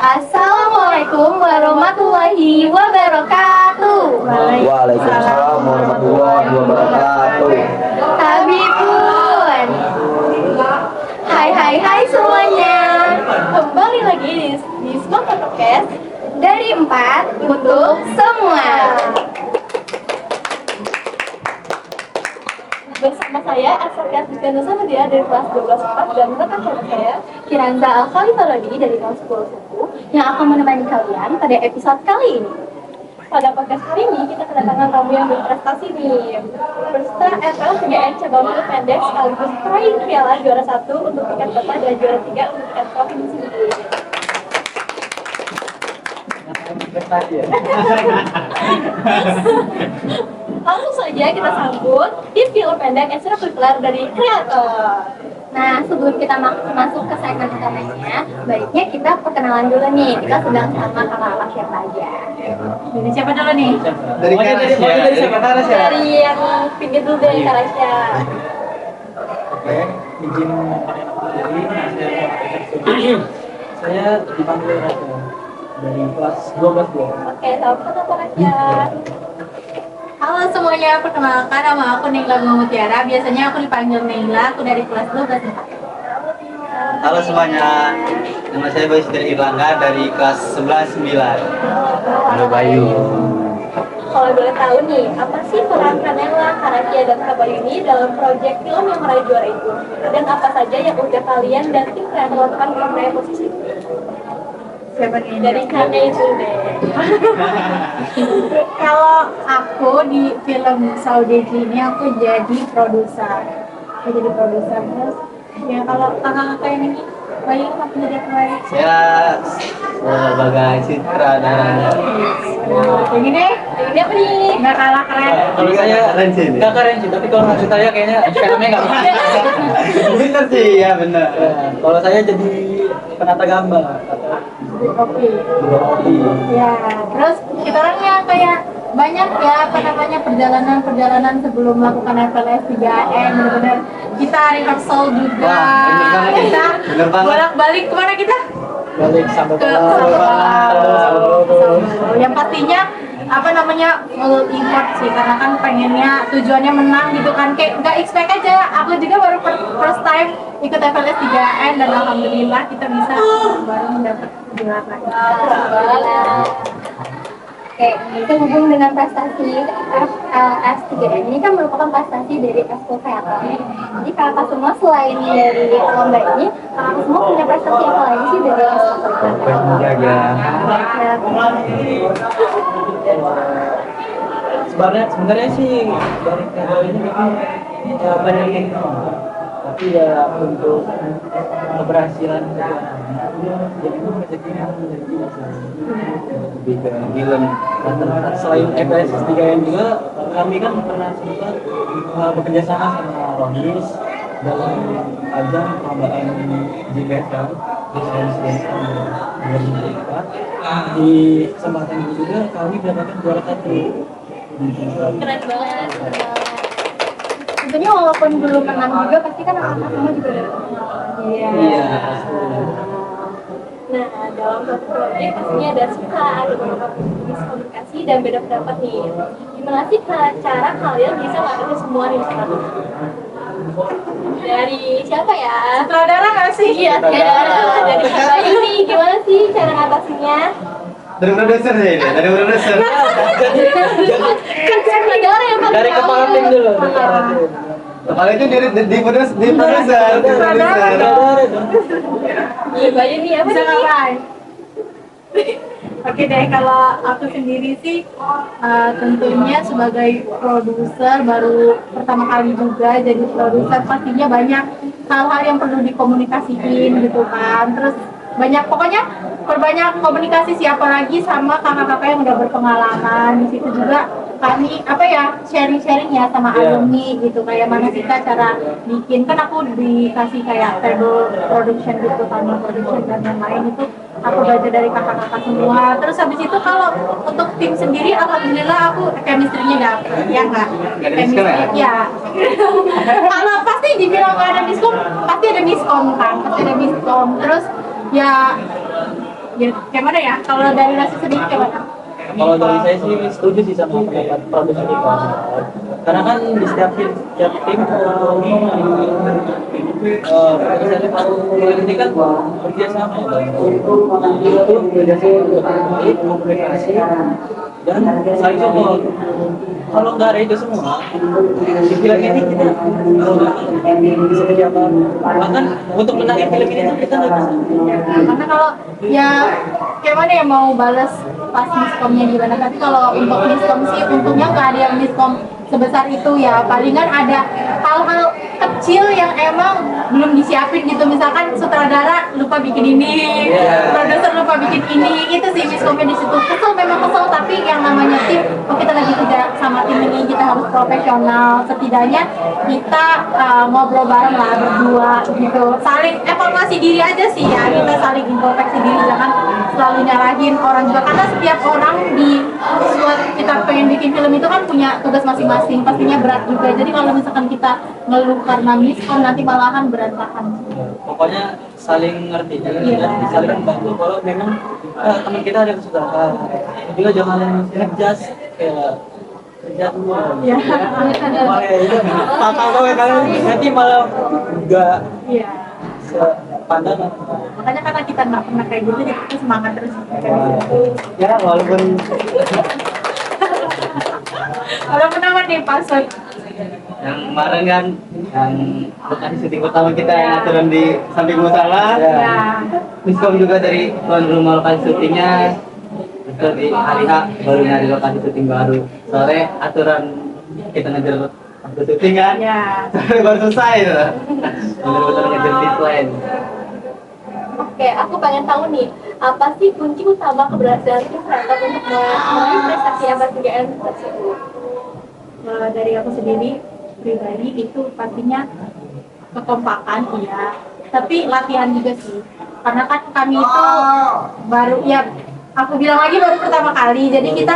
Assalamualaikum warahmatullahi wabarakatuh. Waalaikumsalam warahmatullahi wabarakatuh. Habibun. Hai semuanya. Kembali lagi di Smart Podcast dari 4 untuk semua. Bersama saya Asya Fitriana dia dari kelas 12 4 dan rekan saya Kiranza Al-Khalifalodi dari kelas 10 yang akan menemani kalian pada episode kali ini. Pada podcast hari ini kita kedatangan tamu yang berprestasi nih. Peserta FL 3N cabang bulu pendek sekaligus peraih piala juara 1 untuk tingkat kota dan juara 3 untuk tingkat provinsi. Langsung saja kita sambut tim film pendek ekstrakurikuler dari kreator. Nah, sebelum kita masuk ke segmen utamanya, baiknya kita perkenalan dulu nih. Kita sedang sama kakak siapa aja. Dari siapa dulu nih? Dari Karasya. Dari yang pinggir dulu dari Karasya. Oke, izin saya dipanggil Raja dari kelas 12 ya. Oke, selamat datang Karasya. Halo semuanya, perkenalkan nama aku Neila Mutiara. Biasanya aku dipanggil Neila, aku dari kelas 12 4. Halo semuanya, nama saya Bayu dari Irlangga dari kelas 11 9. Halo Bayu. Kalau boleh tahu nih, apa sih peran Kanela, Karasya, dan Kak Bayu ini dalam proyek film yang meraih juara itu? Dan apa saja yang udah kalian dan tim kreator lakukan untuk meraih posisi itu? Siapa nih? Dari Kane itu deh. Kalau aku di film Saudeji ini aku jadi produser. Terus ya kalau kakak-kakak yang ini Bayu apa jadi apa Bayu? Saya sebagai sutradaranya. Yang ini Ini apa nih? nggak kalah keren. Kalau saya nggak keren sih, tapi kalau maksud saya kayaknya filmnya nggak Bener sih, ya bener. Kalau saya jadi penata gambar. Oke. Oke. Ya, terus kita orangnya kayak banyak ya apa namanya perjalanan sebelum melakukan FLS 3N benar-benar kita rehearsal juga. Wah, bener banget ya. Kita Bener banget. bolak-balik kemana kita? Balik sampai Ke yang pastinya apa namanya full effort sih karena kan pengennya tujuannya menang gitu kan kayak nggak expect aja aku juga baru first time ikut FLS 3N dan alhamdulillah kita bisa bareng mendapat juara. Oke, sehubung dengan prestasi FLS 3N ini kan merupakan prestasi dari Eskul Kreator. Jadi kakak semua selain dari lomba ini, kakak semua punya prestasi apa lagi sih dari Eskul Kreator? Menjaga. Sebenarnya sih dari kreator ini memang ya, banyak yang tapi ya untuk keberhasilan jadi itu rezekinya lebih ke film. Selain FLS 3N juga kami kan pernah sempat bekerja sama sama Rohis dalam ajang perlombaan JPS kan di di kesempatan itu juga kami mendapatkan juara 1. Keren banget. Tentunya walaupun belum menang juga, pasti kan anak-anak semua juga udah pengalaman. Iya. Nah, dalam suatu proyek pastinya ada suka, ada miskomunikasi dan beda pendapat nih. Gimana sih cara kalian bisa mengatasi semua nih sekarang? Dari siapa ya? Sutradara nggak sih? Iya, dari Kak Bayu nih, gimana sih cara ngatasinya? Dari produser sih, dari produser. Kan sutradara yang paling Dari tahu. kepala tim dulu. Kepala itu di produser. Iya, Bayu nih apa Bisa nih? ngapain? Oke deh, kalau aku sendiri sih tentunya sebagai produser baru pertama kali juga jadi produser pastinya banyak hal-hal yang perlu dikomunikasiin gitu kan. Terus pokoknya perbanyak komunikasi siapa lagi sama kakak-kakak yang udah berpengalaman. Di situ juga kami sharing-sharing ya sama alumni gitu kayak mana kita cara bikin kan aku dikasih kayak table production gitu table production dan lain-lain itu aku belajar dari kakak-kakak semua. Terus habis itu kalau untuk tim sendiri alhamdulillah aku chemistry-nya dapet ya nggak? Chemistry ya. Kalau pasti dibilang nggak ada miskom pasti ada miskom kan pasti ada miskom. Terus ya Ya, kayak mana ya? Kalau dari Nasi sendiri kayak mana? Kalau dari saya sih setuju sih sama pendapat produser kita. Karena kan di setiap tim produsernya ini kan bekerja sama ya. Itu kerjasama untuk baik, komunikasi dan saling support. Kalau nggak ada itu semua, di film ini kita bisa kerja apa? Bahkan untuk menangin film ini tuh kita nggak bisa. Karena kalau ya kayak mana ya mau balas pas miskomnya gimana, tapi kalau untuk miskom sih untungnya nggak ada yang miskom sebesar itu ya, palingan ada hal-hal kecil yang emang belum disiapin gitu, misalkan sutradara lupa bikin ini, produser lupa bikin ini, itu sih miskomnya di situ. Kesel memang kesel, tapi yang namanya tim, oh kita lagi kerja sama tim ini, kita harus profesional, setidaknya kita ngobrol bareng lah berdua gitu, saling evaluasi diri aja sih ya, kita saling introspeksi diri, jangan selalu nyalahin orang juga, karena setiap orang di buat kita pengen bikin film itu kan punya tugas masing-masing, pastinya berat juga. Jadi kalau misalkan kita ngeluh karena miskom, nanti malahan berantakan. Pokoknya saling ngerti dan saling membantu. Kalau memang teman kita ada kesusahan, juga jangan ngejudge kayak kerja dulu. Iya. Malah ya itu tahu ya kan nanti malah enggak Iya. sepandangan. Makanya karena kita nggak pernah kayak gitu, jadi kita semangat terus. Ya walaupun Walaupun apa nih Pak Soy? Yang kemarin kan yang lokasi syuting pertama kita yang aturan di samping musola. Ya. Miskom juga dari tuan rumah lokasi syutingnya. Terus di hari H baru nyari lokasi syuting baru. Sore aturan kita ngejar waktu syuting kan. Ya. Sore baru selesai tuh. Bener-bener ngejar deadline. Oke, aku pengen tahu nih, apa sih kunci utama keberhasilan tim kreator untuk meraih prestasi abad 3M tersebut? Dari aku sendiri pribadi itu pastinya kekompakan ya, tapi latihan juga sih, karena kan kami itu baru ya, aku bilang lagi baru pertama kali, jadi kita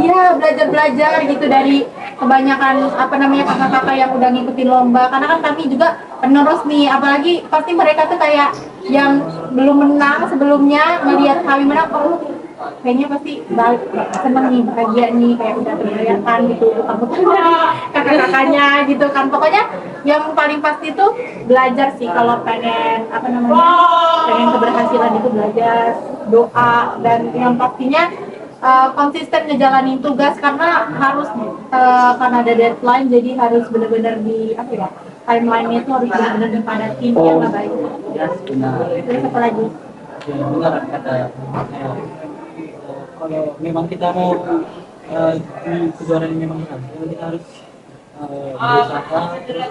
ya belajar gitu dari kebanyakan apa namanya kakak-kakak yang udah ngikutin lomba, karena kan kami juga penerus nih, apalagi pasti mereka tuh kayak yang belum menang sebelumnya ngelihat kami menang, oh kayaknya pasti seneng nih, bahagia nih, kayak udah terbayarkan gitu kakak-kakaknya gitu kan. Pokoknya yang paling pasti itu belajar sih, kalau pengen apa namanya pengen keberhasilan itu belajar, doa, dan yang pastinya konsisten ngejalanin tugas, karena harus karena ada deadline, jadi harus benar-benar di apa ya, timeline-nya itu harus benar-benar dipadatin, yang nggak baik. Ya, benar. Terus apa lagi? ya benar kata kalau memang kita mau di kejuaraan ini memang menang, kita harus berusaha terus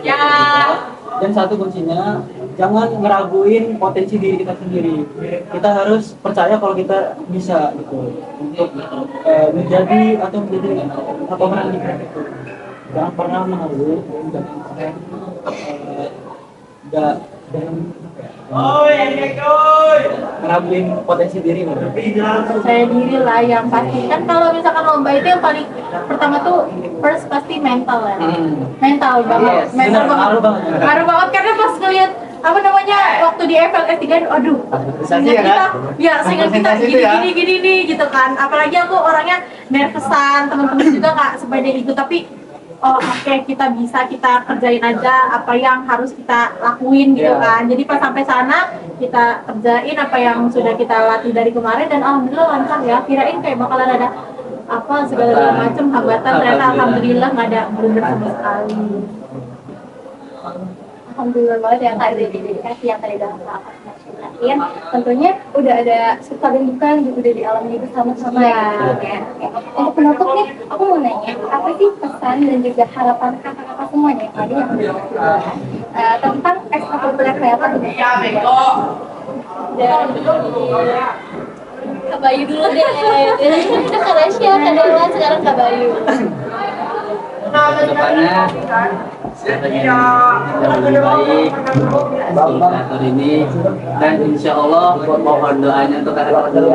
dan satu kuncinya jangan ngeraguin potensi diri kita sendiri. Kita harus percaya kalau kita bisa gitu untuk menjadi atau menjadi pemenang di film itu. Jangan pernah mengeluh, jangan ngeraguin potensi diri. Percaya diri lah yang pasti, kan kalau misalkan lomba itu yang paling pertama tuh first pasti mental ya, mental banget, Yes, mental benar, ngaruh banget. ngaruh banget, karena pas ngeliat apa namanya waktu di FLS 3, aduh Presentasi ya kan? ya sehingga kita Presentasi itu ya? gini nih gitu kan, apalagi aku orangnya nervousan, teman-teman juga nggak sepede itu, tapi oh oke, kita bisa, kita kerjain aja apa yang harus kita lakuin gitu kan. Jadi pas sampai sana kita kerjain apa yang sudah kita latih dari kemarin, dan alhamdulillah lancar ya. Kirain kayak bakalan ada apa segala macam hambatan, ternyata alhamdulillah nggak ada blunder sama sekali. Alhamdulillah banget ya Kak, dari dedikasi yang tadi dalam Kak ceritain. Tentunya udah ada suka dan duka yang juga udah dialami bersama-sama Ya. ya. Untuk penutup nih, aku mau nanya, apa sih pesan dan juga harapan kakak-kakak semuanya yang tadi yang tentang ekstrakurikuler kreator di Kak Bayu dulu deh. Kita Kak Rasya, Kak Dewa, sekarang Kak Bayu. Kedepannya saya pengen yang lebih baik di kreator ini, dan insya Allah mohon doanya untuk kakak 13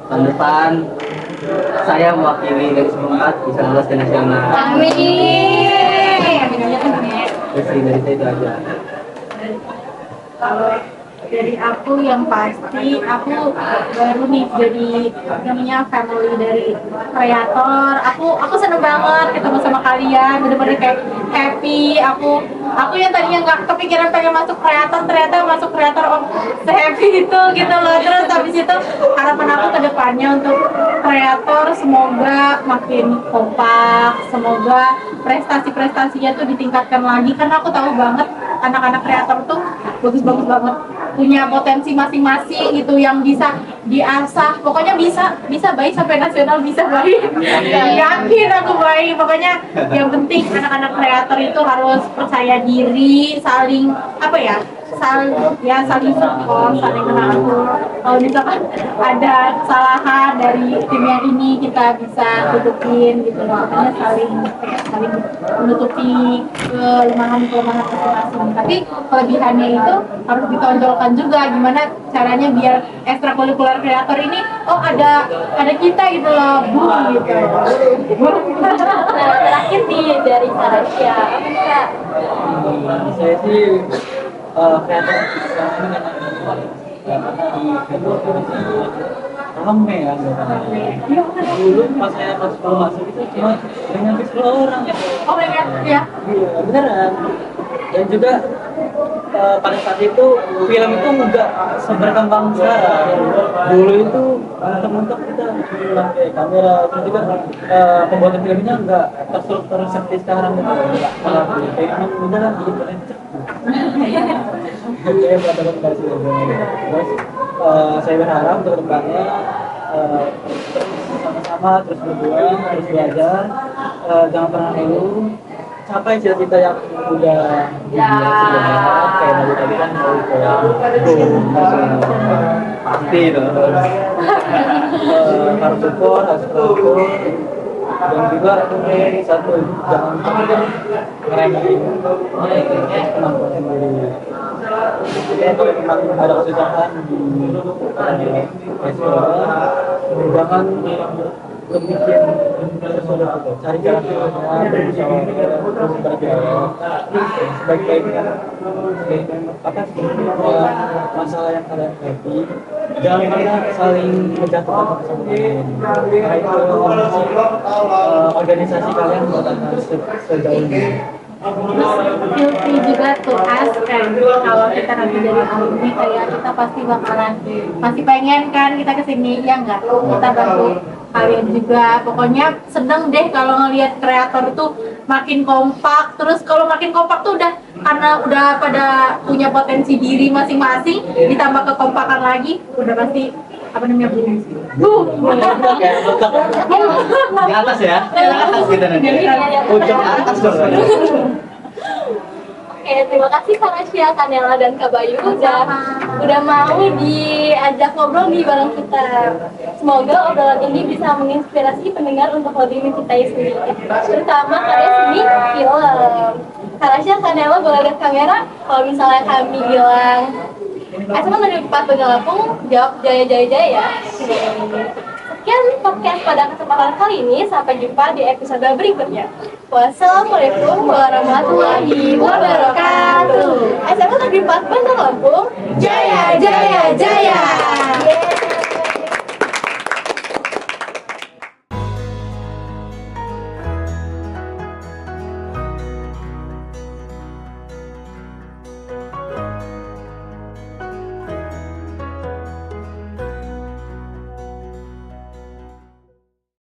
tahun depan saya mewakili dari 94 bisa lolos ke nasional. Amin. Dari saya itu aja. Kalau Dari aku yang pasti, aku baru nih jadi namanya family dari kreator. Aku seneng banget ketemu sama kalian, bener-bener kayak happy. Aku yang tadinya nggak kepikiran pengen masuk kreator, ternyata masuk kreator, oh se-happy itu gitu loh. Terus habis itu harapan aku ke depannya untuk kreator semoga makin kompak, semoga prestasi-prestasinya tuh ditingkatkan lagi, karena aku tahu banget anak-anak kreator tuh bagus-bagus banget, punya potensi masing-masing gitu yang bisa diasah. Pokoknya bisa baik sampai nasional, bisa baik. Yakin aku baik. Pokoknya yang penting anak-anak kreator itu harus percaya diri, saling apa ya? Saling support, saling mengatur. Kalau misalkan ada kesalahan dari tim yang ini, kita bisa tutupin gitu loh. Makanya saling menutupi kelemahan-kelemahan masing-masing. Tapi kelebihannya itu harus ditonjolkan juga, gimana caranya biar ekstrakurikuler kreator ini, oh ada kita gitu loh, gitu. Nah, terakhir nih dari Sarasya, apa nih, Kak? Saya sih kreator sekarang ini kan rame kan dulu pas saya pas masuk itu cuma nyampe 10 orang Oh my god, ya. iya beneran. Dan juga pada saat itu film itu nggak seberkembang sekarang. Dulu itu mentok-mentok kita pakai kamera, terus juga pembuatan filmnya nggak terstruktur seperti sekarang gitu. Nggak malah kayak emang beneran di internet. Saya berada dari sini. Terus saya berharap untuk kedepannya terus sama-sama terus berjuang, terus belajar, jangan pernah ngeluh, capai cita-cita yang udah sebelumnya. Kayak tadi tadi kan mau ke Pasti itu. harus support, harus support, dan juga satu jangan ngeremehin kemampuan sendiri. Jadi kalau memang ada kesusahan di sekolah, jangan berpikir tersulit itu, cari jalan keluarnya, terus berdialog. Sebaik-baiknya apa masalah yang kalian hadapi, jangan pernah saling menjatuhkan satu sama lain. Nah itu organisasi kalian bakal sejauh ini. Feel free juga to ask kan, kalau kita nanti jadi alumni kayak kita pasti bakalan masih pengen kan kita kesini, ya nggak, kita bantu kalian juga. Pokoknya seneng deh kalau ngelihat kreator tuh makin kompak. Terus kalau makin kompak tuh udah karena udah pada punya potensi diri masing-masing, ditambah kekompakan lagi, udah pasti apa namanya boom. Di atas ya, di atas kita nanti. Ujung atas dong. Oke, terima kasih Kak Rasya, Kanela, dan Kak Bayu udah mau diajak ngobrol di bareng kita. Semoga obrolan ini bisa menginspirasi pendengar untuk lebih mencintai seni, terutama karya seni film. Kak Rasya, Kanela, boleh lihat kamera. Kalau misalnya kami bilang SMA Negeri 4 Lampung, jawab jaya jaya jaya ya. Sekian podcast pada kesempatan kali ini. Sampai jumpa di episode berikutnya. Wassalamualaikum warahmatullahi wabarakatuh. SMA Negeri 4 Bandar Lampung, jaya jaya jaya.